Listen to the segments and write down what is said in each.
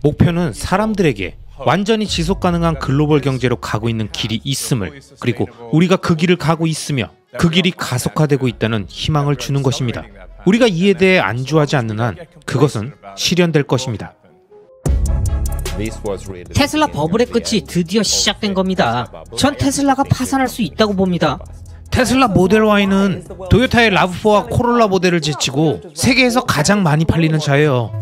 목표는 사람들에게 완전히 지속 가능한 글로벌 경제로 가고 있는 길이 있음을, 그리고 우리가 그 길을 가고 있으며 그 길이 가속화되고 있다는 희망을 주는 것입니다. 우리가 이에 대해 안주하지 않는 한 그것은 실현될 것입니다. 테슬라 버블의 끝이 드디어 시작된 겁니다. 전 테슬라가 파산할 수 있다고 봅니다. 테슬라 모델 Y는 도요타의 라브4와 코롤라 모델을 제치고 세계에서 가장 많이 팔리는 차예요.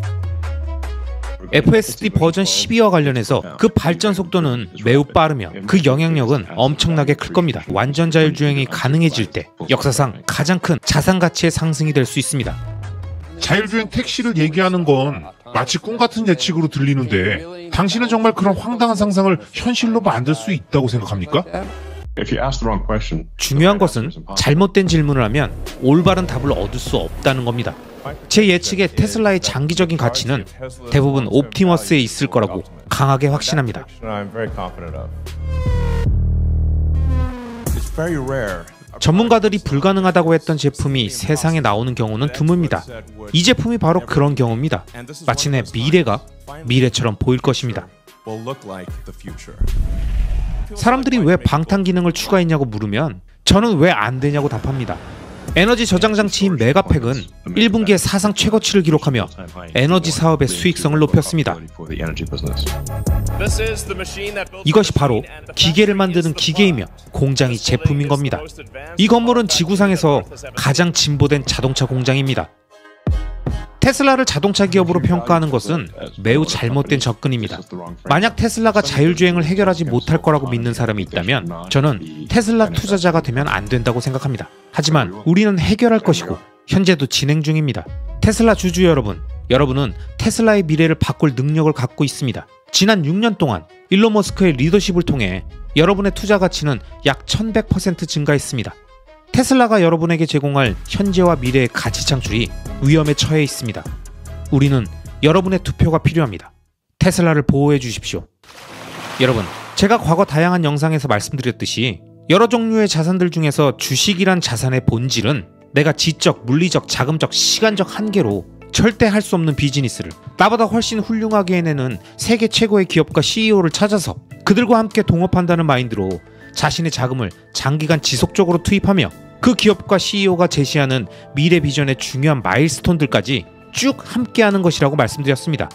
FSD 버전 12와 관련해서 그 발전 속도는 매우 빠르며 그 영향력은 엄청나게 클 겁니다. 완전 자율주행이 가능해질 때 역사상 가장 큰 자산 가치의 상승이 될 수 있습니다. 자율주행 택시를 얘기하는 건 마치 꿈 같은 예측으로 들리는데 당신은 정말 그런 황당한 상상을 현실로 만들 수 있다고 생각합니까? 중요한 것은 잘못된 질문을 하면 올바른 답을 얻을 수 없다는 겁니다. 제 예측에 테슬라의 장기적인 가치는 대부분 옵티머스에 있을 거라고 강하게 확신합니다. 전문가들이 불가능하다고 했던 제품이 세상에 나오는 경우는 드뭅니다. 이 제품이 바로 그런 경우입니다. 마침내 미래가 미래처럼 보일 것입니다. 사람들이 왜 방탄 기능을 추가했냐고 물으면 저는 왜 안 되냐고 답합니다. 에너지 저장 장치인 메가팩은 1분기에 사상 최고치를 기록하며 에너지 사업의 수익성을 높였습니다. 이것이 바로 기계를 만드는 기계이며 공장이 제품인 겁니다. 이 건물은 지구상에서 가장 진보된 자동차 공장입니다. 테슬라를 자동차 기업으로 평가하는 것은 매우 잘못된 접근입니다. 만약 테슬라가 자율주행을 해결하지 못할 거라고 믿는 사람이 있다면 저는 테슬라 투자자가 되면 안 된다고 생각합니다. 하지만 우리는 해결할 것이고 현재도 진행 중입니다. 테슬라 주주 여러분, 여러분은 테슬라의 미래를 바꿀 능력을 갖고 있습니다. 지난 6년 동안 일론 머스크의 리더십을 통해 여러분의 투자 가치는 약 1100% 증가했습니다. 테슬라가 여러분에게 제공할 현재와 미래의 가치 창출이 위험에 처해 있습니다. 우리는 여러분의 투표가 필요합니다. 테슬라를 보호해 주십시오. 여러분, 제가 과거 다양한 영상에서 말씀드렸듯이 여러 종류의 자산들 중에서 주식이란 자산의 본질은 내가 지적, 물리적, 자금적, 시간적 한계로 절대 할 수 없는 비즈니스를 나보다 훨씬 훌륭하게 해내는 세계 최고의 기업가 CEO를 찾아서 그들과 함께 동업한다는 마인드로 자신의 자금을 장기간 지속적으로 투입하며 그 기업과 CEO가 제시하는 미래 비전의 중요한 마일스톤들까지 쭉 함께하는 것이라고 말씀드렸습니다.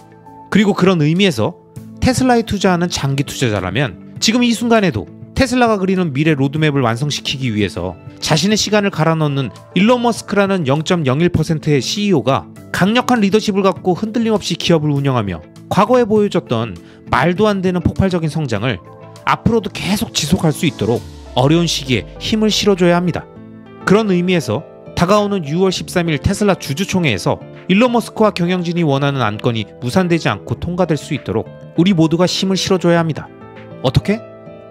그리고 그런 의미에서 테슬라에 투자하는 장기 투자자라면 지금 이 순간에도 테슬라가 그리는 미래 로드맵을 완성시키기 위해서 자신의 시간을 갈아 넣는 일론 머스크라는 0.01%의 CEO가 강력한 리더십을 갖고 흔들림 없이 기업을 운영하며 과거에 보여줬던 말도 안 되는 폭발적인 성장을 앞으로도 계속 지속할 수 있도록 어려운 시기에 힘을 실어줘야 합니다. 그런 의미에서 다가오는 6월 13일 테슬라 주주총회에서 일론 머스크와 경영진이 원하는 안건이 무산되지 않고 통과될 수 있도록 우리 모두가 힘을 실어줘야 합니다. 어떻게?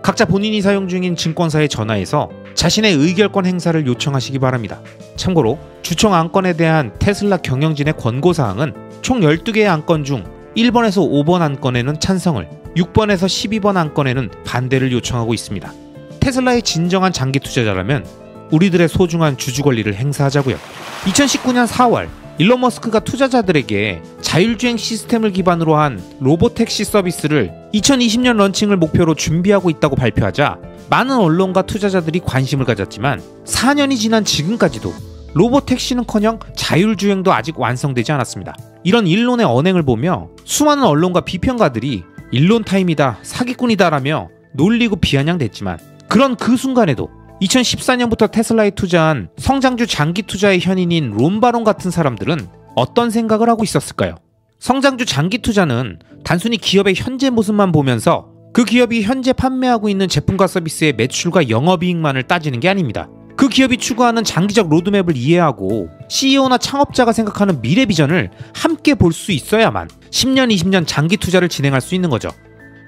각자 본인이 사용 중인 증권사에 전화해서 자신의 의결권 행사를 요청하시기 바랍니다. 참고로 주총 안건에 대한 테슬라 경영진의 권고사항은 총 12개의 안건 중 1번에서 5번 안건에는 찬성을, 6번에서 12번 안건에는 반대를 요청하고 있습니다. 테슬라의 진정한 장기 투자자라면 우리들의 소중한 주주 권리를 행사하자고요. 2019년 4월 일론 머스크가 투자자들에게 자율주행 시스템을 기반으로 한 로보택시 서비스를 2020년 런칭을 목표로 준비하고 있다고 발표하자 많은 언론과 투자자들이 관심을 가졌지만 4년이 지난 지금까지도 로보택시는커녕 자율주행도 아직 완성되지 않았습니다. 이런 일론의 언행을 보며 수많은 언론과 비평가들이 일론 타임이다, 사기꾼이다라며 놀리고 비아냥댔지만 그런 그 순간에도 2014년부터 테슬라에 투자한 성장주 장기 투자의 현인인 론바론 같은 사람들은 어떤 생각을 하고 있었을까요? 성장주 장기 투자는 단순히 기업의 현재 모습만 보면서 그 기업이 현재 판매하고 있는 제품과 서비스의 매출과 영업이익만을 따지는 게 아닙니다. 그 기업이 추구하는 장기적 로드맵을 이해하고 CEO나 창업자가 생각하는 미래 비전을 함께 볼 수 있어야만 10년, 20년 장기 투자를 진행할 수 있는 거죠.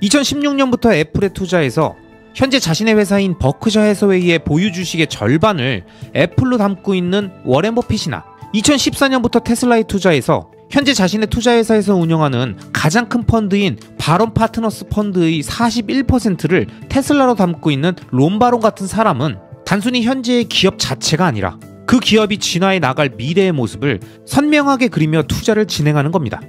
2016년부터 애플에 투자해서 현재 자신의 회사인 버크셔 해서웨이의 보유 주식의 절반을 애플로 담고 있는 워렌 버핏이나 2014년부터 테슬라에 투자해서 현재 자신의 투자회사에서 운영하는 가장 큰 펀드인 바론 파트너스 펀드의 41%를 테슬라로 담고 있는 론바론 같은 사람은 단순히 현재의 기업 자체가 아니라 그 기업이 진화해 나갈 미래의 모습을 선명하게 그리며 투자를 진행하는 겁니다.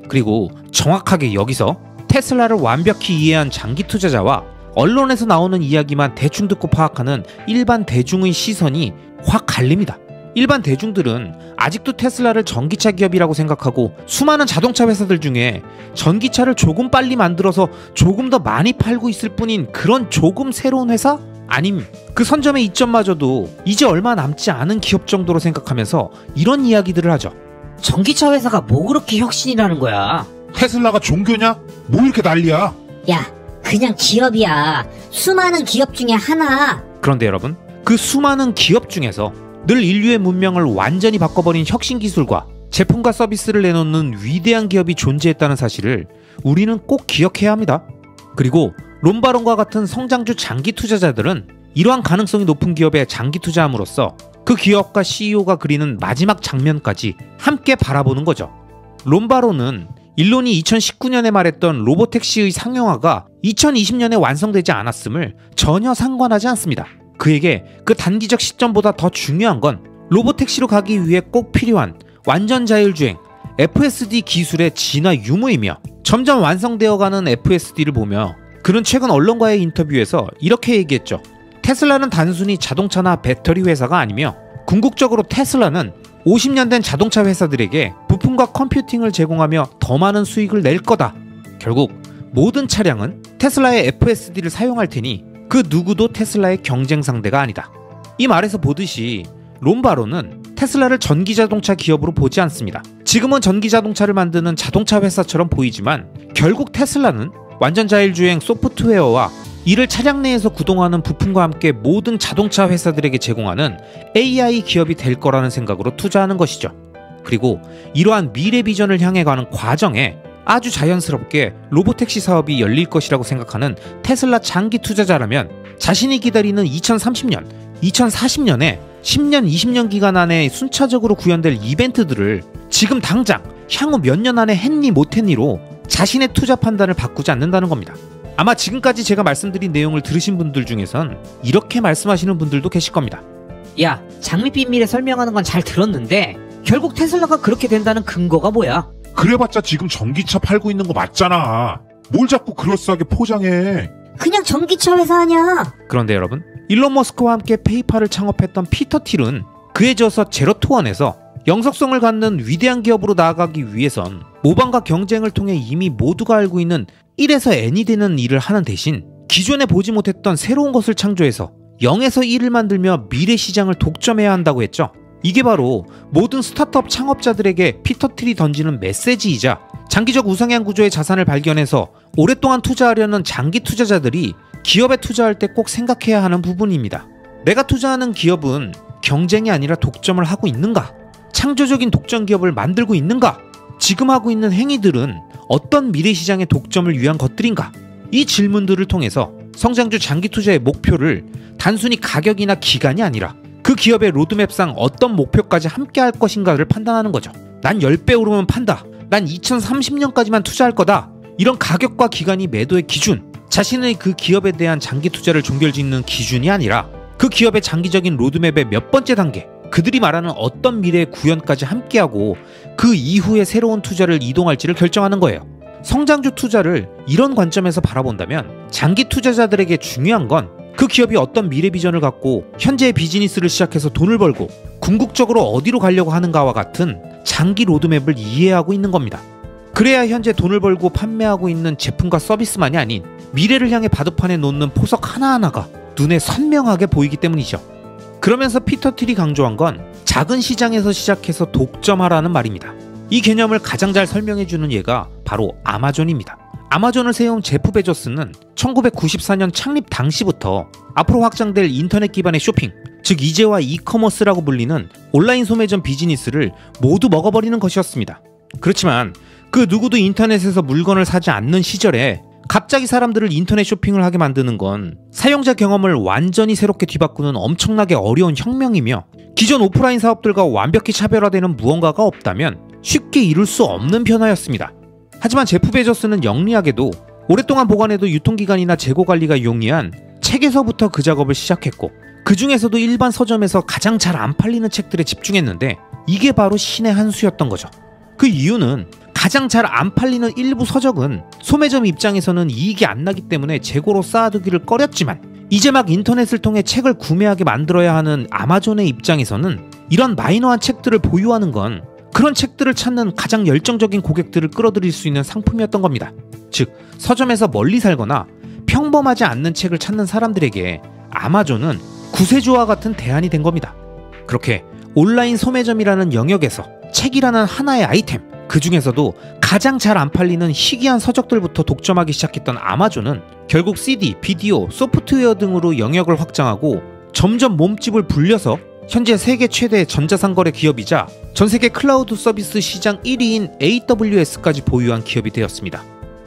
그리고 정확하게 여기서 테슬라를 완벽히 이해한 장기 투자자와 언론에서 나오는 이야기만 대충 듣고 파악하는 일반 대중의 시선이 확 갈립니다. 일반 대중들은 아직도 테슬라를 전기차 기업이라고 생각하고 수많은 자동차 회사들 중에 전기차를 조금 빨리 만들어서 조금 더 많이 팔고 있을 뿐인 그런 조금 새로운 회사? 아님 그 선점의 이점마저도 이제 얼마 남지 않은 기업 정도로 생각하면서 이런 이야기들을 하죠. 전기차 회사가 뭐 그렇게 혁신이라는 거야? 테슬라가 종교냐? 뭐 이렇게 난리야? 야, 그냥 기업이야. 수많은 기업 중에 하나. 그런데 여러분, 그 수많은 기업 중에서 늘 인류의 문명을 완전히 바꿔버린 혁신 기술과 제품과 서비스를 내놓는 위대한 기업이 존재했다는 사실을 우리는 꼭 기억해야 합니다. 그리고 롬바론과 같은 성장주 장기 투자자들은 이러한 가능성이 높은 기업에 장기 투자함으로써 그 기업과 CEO가 그리는 마지막 장면까지 함께 바라보는 거죠. 롬바론은 일론이 2019년에 말했던 로보택시의 상용화가 2020년에 완성되지 않았음을 전혀 상관하지 않습니다. 그에게 그 단기적 시점보다 더 중요한 건 로보택시로 가기 위해 꼭 필요한 완전 자율주행 FSD 기술의 진화 유무이며 점점 완성되어가는 FSD를 보며 그는 최근 언론과의 인터뷰에서 이렇게 얘기했죠. 테슬라는 단순히 자동차나 배터리 회사가 아니며 궁극적으로 테슬라는 50년 된 자동차 회사들에게 부품과 컴퓨팅을 제공하며 더 많은 수익을 낼 거다. 결국 모든 차량은 테슬라의 FSD를 사용할 테니 그 누구도 테슬라의 경쟁 상대가 아니다. 이 말에서 보듯이 롬바론은 테슬라를 전기자동차 기업으로 보지 않습니다. 지금은 전기자동차를 만드는 자동차 회사처럼 보이지만 결국 테슬라는 완전 자율주행 소프트웨어와 이를 차량 내에서 구동하는 부품과 함께 모든 자동차 회사들에게 제공하는 AI 기업이 될 거라는 생각으로 투자하는 것이죠. 그리고 이러한 미래 비전을 향해 가는 과정에 아주 자연스럽게 로보택시 사업이 열릴 것이라고 생각하는 테슬라 장기 투자자라면 자신이 기다리는 2030년, 2040년에 10년, 20년 기간 안에 순차적으로 구현될 이벤트들을 지금 당장 향후 몇 년 안에 했니 못했니로 자신의 투자 판단을 바꾸지 않는다는 겁니다. 아마 지금까지 제가 말씀드린 내용을 들으신 분들 중에선 이렇게 말씀하시는 분들도 계실 겁니다. 야, 장밋빛 미래 설명하는 건 잘 들었는데 결국 테슬라가 그렇게 된다는 근거가 뭐야? 그래봤자 지금 전기차 팔고 있는 거 맞잖아. 뭘 자꾸 그럴싸하게 포장해. 그냥 전기차 회사 아냐. 그런데 여러분, 일론 머스크와 함께 페이팔을 창업했던 피터 틸은 그에 저어서 제로투원에서 영속성을 갖는 위대한 기업으로 나아가기 위해선 모방과 경쟁을 통해 이미 모두가 알고 있는 1에서 n이 되는 일을 하는 대신 기존에 보지 못했던 새로운 것을 창조해서 0에서 1을 만들며 미래 시장을 독점해야 한다고 했죠. 이게 바로 모든 스타트업 창업자들에게 피터 틸이 던지는 메시지이자 장기적 우상향 구조의 자산을 발견해서 오랫동안 투자하려는 장기 투자자들이 기업에 투자할 때 꼭 생각해야 하는 부분입니다. 내가 투자하는 기업은 경쟁이 아니라 독점을 하고 있는가? 창조적인 독점 기업을 만들고 있는가? 지금 하고 있는 행위들은 어떤 미래 시장의 독점을 위한 것들인가? 이 질문들을 통해서 성장주 장기 투자의 목표를 단순히 가격이나 기간이 아니라 그 기업의 로드맵상 어떤 목표까지 함께 할 것인가를 판단하는 거죠. 난 10배 오르면 판다. 난 2030년까지만 투자할 거다. 이런 가격과 기간이 매도의 기준, 자신의 그 기업에 대한 장기 투자를 종결짓는 기준이 아니라 그 기업의 장기적인 로드맵의 몇 번째 단계, 그들이 말하는 어떤 미래의 구현까지 함께하고 그 이후에 새로운 투자를 이동할지를 결정하는 거예요. 성장주 투자를 이런 관점에서 바라본다면 장기 투자자들에게 중요한 건 그 기업이 어떤 미래 비전을 갖고 현재의 비즈니스를 시작해서 돈을 벌고 궁극적으로 어디로 가려고 하는가와 같은 장기 로드맵을 이해하고 있는 겁니다. 그래야 현재 돈을 벌고 판매하고 있는 제품과 서비스만이 아닌 미래를 향해 바둑판에 놓는 포석 하나하나가 눈에 선명하게 보이기 때문이죠. 그러면서 피터 틸이 강조한 건 작은 시장에서 시작해서 독점하라는 말입니다. 이 개념을 가장 잘 설명해주는 예가 바로 아마존입니다. 아마존을 세운 제프 베조스는 1994년 창립 당시부터 앞으로 확장될 인터넷 기반의 쇼핑, 즉 이제와 이커머스라고 불리는 온라인 소매점 비즈니스를 모두 먹어버리는 것이었습니다. 그렇지만 그 누구도 인터넷에서 물건을 사지 않는 시절에 갑자기 사람들을 인터넷 쇼핑을 하게 만드는 건 사용자 경험을 완전히 새롭게 뒤바꾸는 엄청나게 어려운 혁명이며 기존 오프라인 사업들과 완벽히 차별화되는 무언가가 없다면 쉽게 이룰 수 없는 변화였습니다. 하지만 제프 베조스는 영리하게도 오랫동안 보관해도 유통기간이나 재고관리가 용이한 책에서부터 그 작업을 시작했고 그 중에서도 일반 서점에서 가장 잘 안 팔리는 책들에 집중했는데 이게 바로 신의 한 수였던 거죠. 그 이유는 가장 잘 안 팔리는 일부 서적은 소매점 입장에서는 이익이 안 나기 때문에 재고로 쌓아두기를 꺼렸지만 이제 막 인터넷을 통해 책을 구매하게 만들어야 하는 아마존의 입장에서는 이런 마이너한 책들을 보유하는 건 그런 책들을 찾는 가장 열정적인 고객들을 끌어들일 수 있는 상품이었던 겁니다. 즉, 서점에서 멀리 살거나 평범하지 않는 책을 찾는 사람들에게 아마존은 구세주와 같은 대안이 된 겁니다. 그렇게 온라인 소매점이라는 영역에서 책이라는 하나의 아이템, 그 중에서도 가장 잘 안 팔리는 희귀한 서적들부터 독점하기 시작했던 아마존은 결국 CD, 비디오, 소프트웨어 등으로 영역을 확장하고 점점 몸집을 불려서 현재 세계 최대 전자상거래 기업이자 전세계 클라우드 서비스 시장 1위인 AWS까지 보유한 기업이 되었습니다.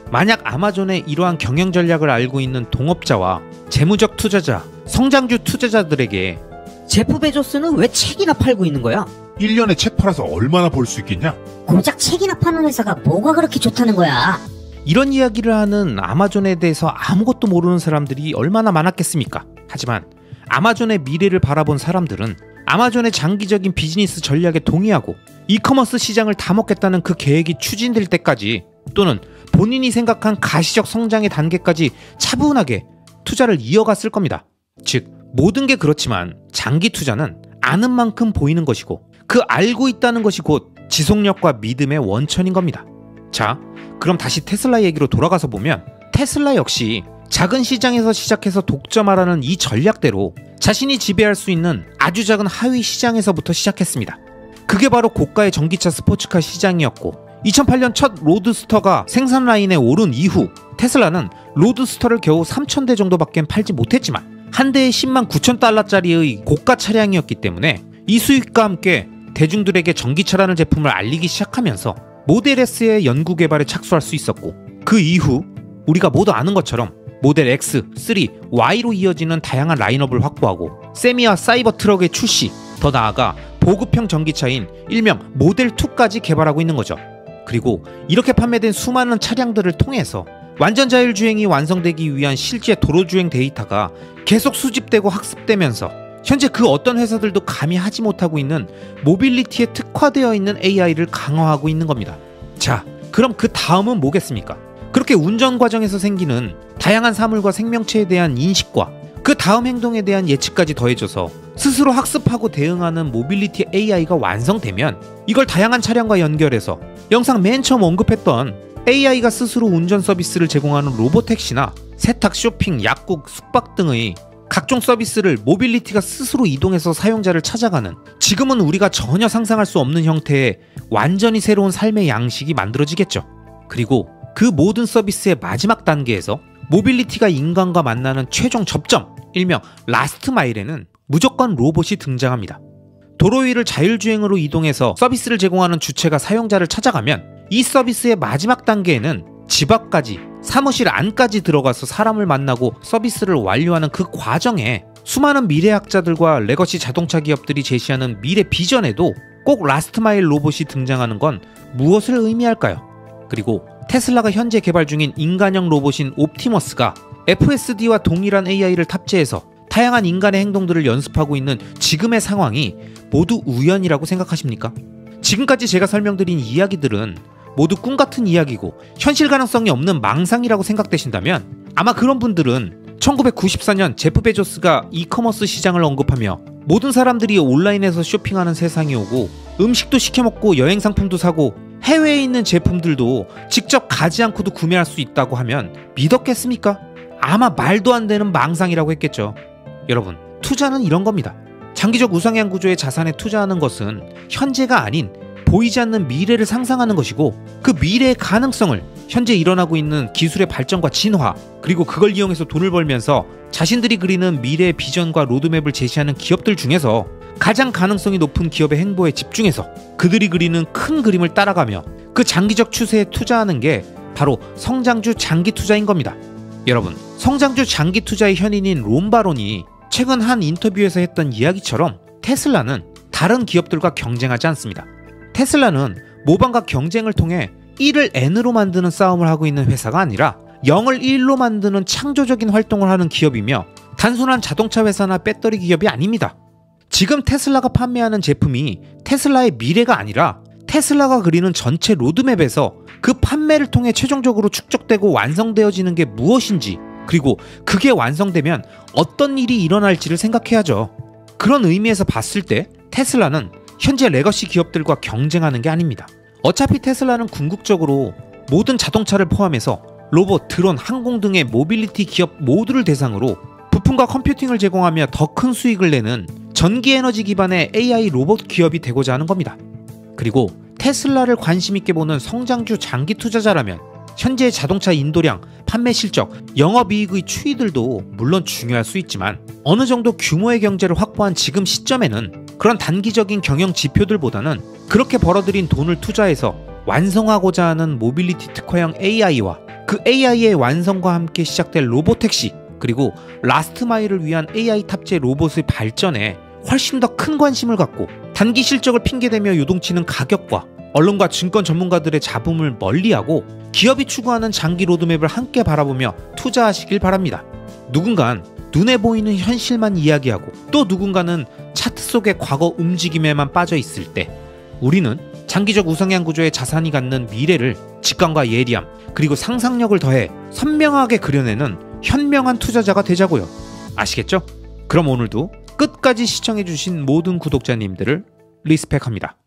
만약 아마존의 이러한 경영 전략을 알고 있는 동업자와 재무적 투자자, 성장주 투자자들에게 제프 베조스는 왜 책이나 팔고 있는 거야? 1년에 책 팔아서 얼마나 벌 수 있겠냐? 고작 책이나 파는 회사가 뭐가 그렇게 좋다는 거야? 이런 이야기를 하는 아마존에 대해서 아무것도 모르는 사람들이 얼마나 많았겠습니까? 하지만 아마존의 미래를 바라본 사람들은 아마존의 장기적인 비즈니스 전략에 동의하고 이커머스 시장을 다 먹겠다는 그 계획이 추진될 때까지 또는 본인이 생각한 가시적 성장의 단계까지 차분하게 투자를 이어갔을 겁니다. 즉, 모든 게 그렇지만 장기 투자는 아는 만큼 보이는 것이고 그 알고 있다는 것이 곧 지속력과 믿음의 원천인 겁니다. 자, 그럼 다시 테슬라 얘기로 돌아가서 보면 테슬라 역시 작은 시장에서 시작해서 독점하라는 이 전략대로 자신이 지배할 수 있는 아주 작은 하위 시장에서부터 시작했습니다. 그게 바로 고가의 전기차 스포츠카 시장이었고 2008년 첫 로드스터가 생산 라인에 오른 이후 테슬라는 로드스터를 겨우 3,000대 정도밖에 팔지 못했지만 한 대에 10만 9천 달러짜리의 고가 차량이었기 때문에 이 수익과 함께 대중들에게 전기차라는 제품을 알리기 시작하면서 모델 S의 연구 개발에 착수할 수 있었고 그 이후 우리가 모두 아는 것처럼 모델 X, 3, Y로 이어지는 다양한 라인업을 확보하고 세미와 사이버 트럭의 출시, 더 나아가 보급형 전기차인 일명 모델 2까지 개발하고 있는 거죠. 그리고 이렇게 판매된 수많은 차량들을 통해서 완전 자율주행이 완성되기 위한 실제 도로주행 데이터가 계속 수집되고 학습되면서 현재 그 어떤 회사들도 감히 하지 못하고 있는 모빌리티에 특화되어 있는 AI를 강화하고 있는 겁니다. 자, 그럼 그 다음은 뭐겠습니까? 그렇게 운전 과정에서 생기는 다양한 사물과 생명체에 대한 인식과 그 다음 행동에 대한 예측까지 더해져서 스스로 학습하고 대응하는 모빌리티 AI가 완성되면 이걸 다양한 차량과 연결해서 영상 맨 처음 언급했던 AI가 스스로 운전 서비스를 제공하는 로보택시나 세탁, 쇼핑, 약국, 숙박 등의 각종 서비스를 모빌리티가 스스로 이동해서 사용자를 찾아가는 지금은 우리가 전혀 상상할 수 없는 형태의 완전히 새로운 삶의 양식이 만들어지겠죠. 그리고 그 모든 서비스의 마지막 단계에서 모빌리티가 인간과 만나는 최종 접점, 일명 라스트 마일에는 무조건 로봇이 등장합니다. 도로 위를 자율주행으로 이동해서 서비스를 제공하는 주체가 사용자를 찾아가면 이 서비스의 마지막 단계에는 집 앞까지, 사무실 안까지 들어가서 사람을 만나고 서비스를 완료하는 그 과정에 수많은 미래학자들과 레거시 자동차 기업들이 제시하는 미래 비전에도 꼭 라스트 마일 로봇이 등장하는 건 무엇을 의미할까요? 그리고 테슬라가 현재 개발 중인 인간형 로봇인 옵티머스가 FSD와 동일한 AI를 탑재해서 다양한 인간의 행동들을 연습하고 있는 지금의 상황이 모두 우연이라고 생각하십니까? 지금까지 제가 설명드린 이야기들은 모두 꿈같은 이야기고 현실 가능성이 없는 망상이라고 생각되신다면 아마 그런 분들은 1994년 제프 베조스가 이커머스 시장을 언급하며 모든 사람들이 온라인에서 쇼핑하는 세상이 오고 음식도 시켜먹고 여행 상품도 사고 해외에 있는 제품들도 직접 가지 않고도 구매할 수 있다고 하면 믿었겠습니까? 아마 말도 안 되는 망상이라고 했겠죠. 여러분, 투자는 이런 겁니다. 장기적 우상향 구조의 자산에 투자하는 것은 현재가 아닌 보이지 않는 미래를 상상하는 것이고 그 미래의 가능성을 현재 일어나고 있는 기술의 발전과 진화 그리고 그걸 이용해서 돈을 벌면서 자신들이 그리는 미래의 비전과 로드맵을 제시하는 기업들 중에서 가장 가능성이 높은 기업의 행보에 집중해서 그들이 그리는 큰 그림을 따라가며 그 장기적 추세에 투자하는 게 바로 성장주 장기 투자인 겁니다. 여러분, 성장주 장기 투자의 현인인 론 바론이 최근 한 인터뷰에서 했던 이야기처럼 테슬라는 다른 기업들과 경쟁하지 않습니다. 테슬라는 모방과 경쟁을 통해 1을 N으로 만드는 싸움을 하고 있는 회사가 아니라 0을 1로 만드는 창조적인 활동을 하는 기업이며 단순한 자동차 회사나 배터리 기업이 아닙니다. 지금 테슬라가 판매하는 제품이 테슬라의 미래가 아니라 테슬라가 그리는 전체 로드맵에서 그 판매를 통해 최종적으로 축적되고 완성되어지는 게 무엇인지, 그리고 그게 완성되면 어떤 일이 일어날지를 생각해야죠. 그런 의미에서 봤을 때 테슬라는 현재 레거시 기업들과 경쟁하는 게 아닙니다. 어차피 테슬라는 궁극적으로 모든 자동차를 포함해서 로봇, 드론, 항공 등의 모빌리티 기업 모두를 대상으로 부품과 컴퓨팅을 제공하며 더 큰 수익을 내는 전기에너지 기반의 AI 로봇 기업이 되고자 하는 겁니다. 그리고 테슬라를 관심 있게 보는 성장주 장기 투자자라면 현재의 자동차 인도량, 판매 실적, 영업이익의 추이들도 물론 중요할 수 있지만 어느 정도 규모의 경제를 확보한 지금 시점에는 그런 단기적인 경영 지표들보다는 그렇게 벌어들인 돈을 투자해서 완성하고자 하는 모빌리티 특화형 AI와 그 AI의 완성과 함께 시작될 로보택시, 그리고 라스트 마일을 위한 AI 탑재 로봇의 발전에 훨씬 더 큰 관심을 갖고 단기 실적을 핑계대며 요동치는 가격과 언론과 증권 전문가들의 잡음을 멀리하고 기업이 추구하는 장기 로드맵을 함께 바라보며 투자하시길 바랍니다. 누군간 눈에 보이는 현실만 이야기하고 또 누군가는 차트 속의 과거 움직임에만 빠져 있을 때 우리는 장기적 우상향 구조의 자산이 갖는 미래를 직감과 예리함, 그리고 상상력을 더해 선명하게 그려내는 현명한 투자자가 되자고요. 아시겠죠? 그럼 오늘도 끝까지 시청해주신 모든 구독자님들을 리스펙합니다.